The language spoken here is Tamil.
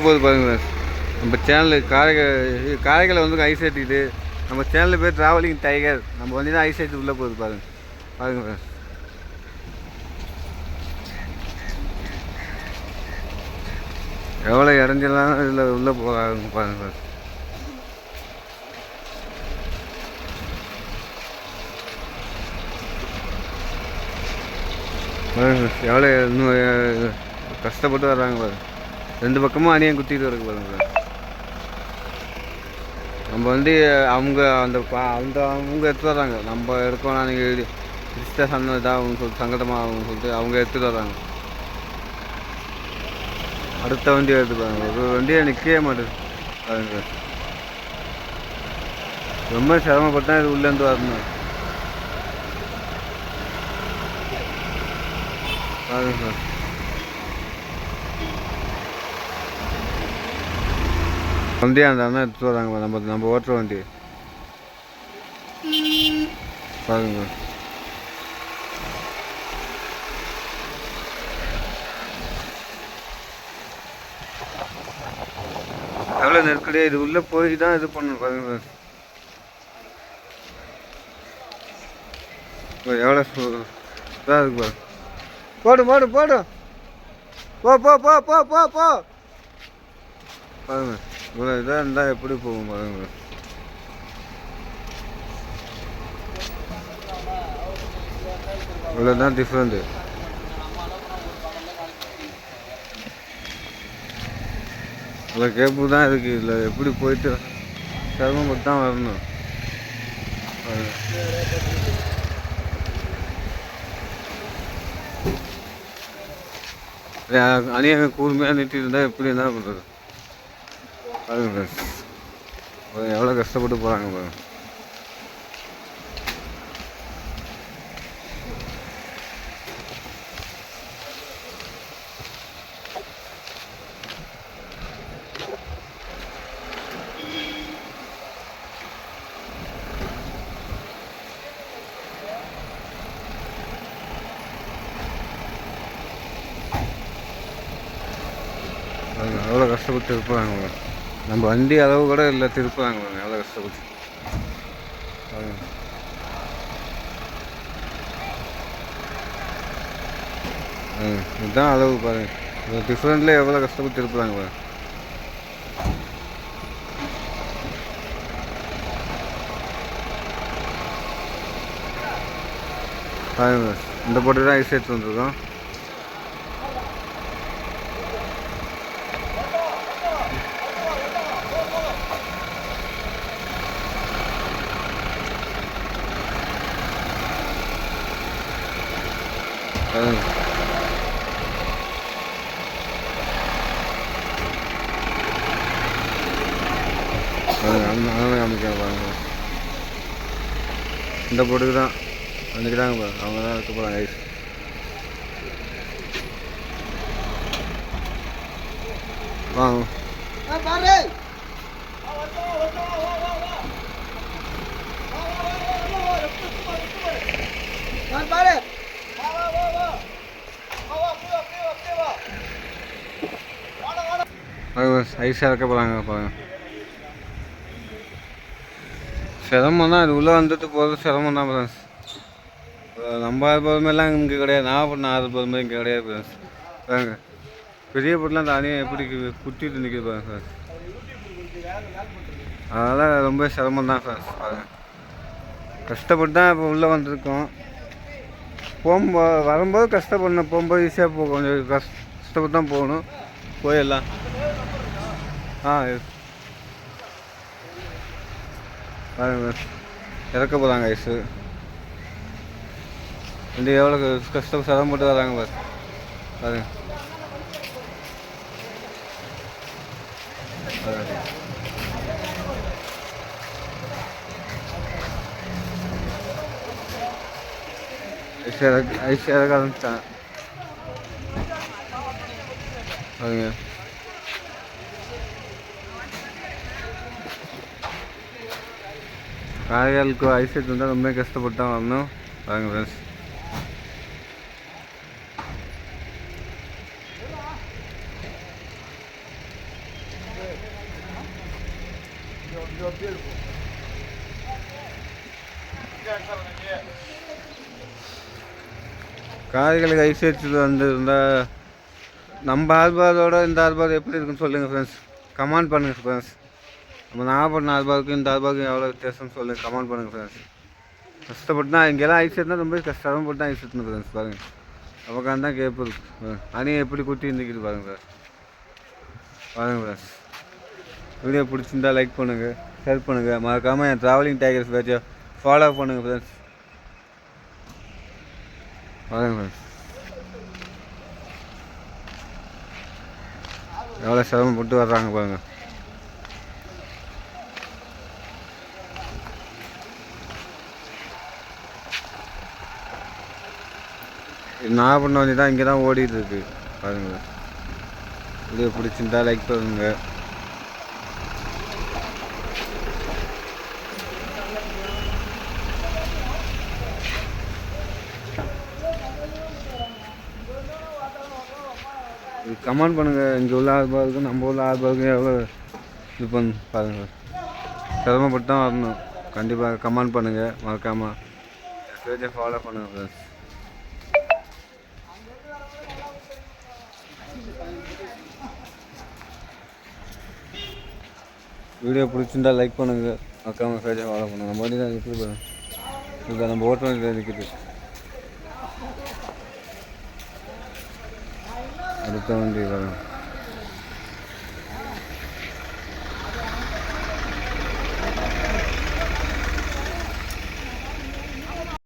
போது பாருங்க நம்ம சேனல் காரைக்கால் வந்து ஐஸ் ஏற்றிட்டு நம்ம சேனலில் பேர் ட்ராவலிங் டைகர் நம்ம வந்து தான் ஐஸ் ஏற்றி உள்ளே போகுது பாருங்க எவ்வளோ இறஞ்சலாம் இதில் உள்ளே போகிறாங்க பாருங்க எவ்வளோ இன்னும் கஷ்டப்பட்டு வர்றாங்க பாருங்க. 2 பக்கமும் அணியம் குத்திட்டு வரக்கு பாருங்க. நம்ம வந்து அவங்க எடுத்து வர்றாங்க. நம்ம எடுக்கணும் நீங்கள் இஷ்ட சன்னதாகவும் சொல்லிட்டு சங்கடமாகவும் சொல்லிட்டு அவங்க எடுத்துகிட்டு வர்றாங்க. அடுத்த வண்டியை எடுத்துப்பாங்க. ஒரு வண்டியை நிற்கவே மாட்டேது பாருங்க. ரொம்ப சிரமப்பட்டா இது உள்ளேருந்து வரணும் பாருங்க சார். வண்டியாக இருந்தாலும் எடுத்துகிட்டு வராங்க நம்ம ஓட்டுற வண்டி பாருங்க. எவ்வளோ நெருக்கடியாக இது உள்ளே போய் தான் இது பண்ணணும் பாருங்க. எவ்வளோ இதாக இருக்கு பாரு. போடு போ பாருங்க. இவ்வளோ இதாக இருந்தால் எப்படி போகும் பாருங்க. இவ்வளோதான் டிஃப்ரெண்ட்டு. இவ்வளோ கேப்பு தான் இருக்குது. இதில் எப்படி போயிட்டு சிரமப்பட்டு தான் வரணும். அணியாக கூர்மையாக நிறுத்தி இருந்தால் எப்படி என்ன பண்ணுறது பாருங்க. எவ்வளோ கஷ்டப்பட்டு போகிறாங்க பாருங்க. எவ்வளோ கஷ்டப்பட்டு திருப்புறாங்க. நம்ம வண்டி அளவு கூட இல்லை திருப்புறாங்க. எவ்வளோ கஷ்டப்பட்டு இதுதான் அளவு பாருங்க. டிஃப்ரெண்ட்ல எவ்வளோ கஷ்டப்பட்டு திருப்புறாங்க பாருங்க. பாருங்க இந்த போட்டு தான் ஐஸ் எடுத்து வந்துருக்கோம். காமிக்க பாருங்க. இந்த போட்டுக்கு தான் வந்துக்கிறாங்க பாருங்க. அவங்க தான் இருக்க போகிறாங்க ஐஸ். வாங்க ஐஸ் இறக்க போகிறாங்க பாருங்க. சிரமம் தான். இது உள்ளே வந்துட்டு போகிறது சிரமம் தான் ஃப்ரெண்ட்ஸ். நம்ம பொறுமையெல்லாம் இங்கே கிடையாது. நான் பொறுமை இங்கே கிடையாது ஃப்ரெண்ட்ஸ். பாருங்க பெரிய பொருட்லாம் தானியம் எப்படி குத்திட்டு நிற்கிது பாருங்க ஃப்ரெண்ட்ஸ். அதனால் ரொம்ப சிரமம் தான் ஃப்ரெண்ட்ஸ். பாருங்க கஷ்டப்பட்டு தான் இப்போ உள்ளே வந்திருக்கோம். வரும்போது கஷ்டப்படணும். போகும்போது ஈஸியாக போகும். கொஞ்சம் கஷ்டப்பட்டு தான் போகணும். போயிடலாம். பாருங்க இறக்க போகிறாங்க ஐஸு. வண்டி எவ்வளோ கஷ்டம் சிரமப்பட்டு வராங்க பாருங்க. ஐஸ் இறக்க ஆரம்பிச்சான் பாருங்க. காரைக்காலுக்கு ஐஸ் எடுத்து வந்தால் ரொம்ப கஷ்டப்பட்டு தான் வரணும் பாருங்க ஃப்ரெண்ட்ஸ். காய்களுக்கு ஐஸ் வச்சது இருந்தால் நம்ம ஆல்பாரோட இந்த ஆல்பார் எப்படி இருக்குன்னு சொல்லுங்கள் ஃப்ரெண்ட்ஸ், கமெண்ட் பண்ணுங்கள் ஃப்ரெண்ட்ஸ். நம்ம நாகப்பட்டினம் ஆல்பாருக்கும் இந்த ஆல்பாருக்கும் எவ்வளோ வித்தியாசம்னு சொல்லுங்கள், கமெண்ட் பண்ணுங்கள் ஃப்ரெண்ட்ஸ். கஷ்டப்பட்டுனா இங்கெல்லாம் ஐஸ் எடுத்தால் ரொம்ப கஷ்டப்பட்டு தான் ஐஸ் எடுத்துன்னு ஃப்ரெண்ட்ஸ். பாருங்கள் நமக்காக தான் கேப்பு இருக்கு. அணியை எப்படி குட்டி இருந்துக்கிட்டு பாருங்கள் ஃப்ரெண்ட்ஸ். வீடியோ பிடிச்சிருந்தா லைக் பண்ணுங்கள், ஷேர் பண்ணுங்கள், மறக்காமல் என் ட்ராவலிங் டைகர்ஸ் பேஜை ஃபாலோ பண்ணுங்கள் ஃப்ரெண்ட்ஸ். பாருங்கள் ஃப்ரெண்ட்ஸ் எவ்வளோ சிரமப்பட்டு வர்றாங்க பாருங்கள். நாகப்பட்டினம் வந்து தான் இங்கே தான் ஓடிட்டு இருக்கு பாருங்கள். வீடியோ பிடிச்சிருந்தா லைக் பண்ணுங்கள். கமெண்ட் பண்ணுங்கள், இங்கே உள்ள ஆல்பாருக்கும் நம்ம உள்ள ஆல்பாருக்கும் எவ்வளோ இது பண்ணு பாருங்கள். சிரமப்பட்டு தான் வரணும். கண்டிப்பாக கமெண்ட் பண்ணுங்கள், மறக்காமல் பேஜை ஃபாலோ பண்ணுங்கள் ஃப்ரெண்ட்ஸ். வீடியோ பிடிச்சிருந்தா லைக் பண்ணுங்கள், மறக்காமல் பேஜை ஃபாலோ பண்ணுங்கள். நம்ம வண்டி தான் எப்படி பாருங்கள், இதுதான் நம்ம ஓட்ட வண்டி நிற்கிது. அடுத்த வண்டி வரும்.